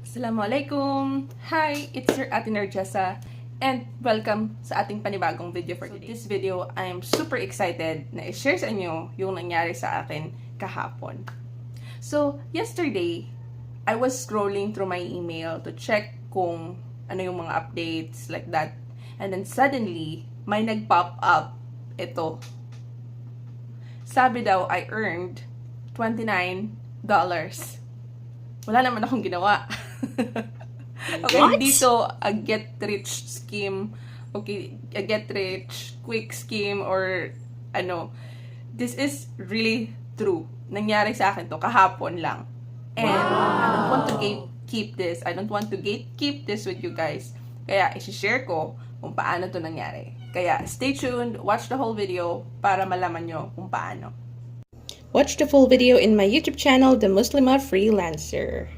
Assalamualaikum! Hi! It's your Ate Nerjessa and welcome sa ating panibagong video for today. This video, I'm super excited na i-share sa inyo yung nangyari sa akin kahapon. So, yesterday, I was scrolling through my email to check kung ano yung mga updates like that. And then suddenly, may nag-pop up ito. Sabi daw, I earned $29. Wala naman akong ginawa. Okay, What? hindi to a get-rich scheme. Okay, a get-rich quick scheme or ano. This is really true. Nangyari sa akin to kahapon lang. And I don't want to gatekeep this. I don't want to gatekeep this with you guys. Kaya i-share ko kung paano to nangyari. Kaya stay tuned, watch the whole video para malaman nyo kung paano. Watch the full video in my YouTube channel, The Muslimah Freelancer.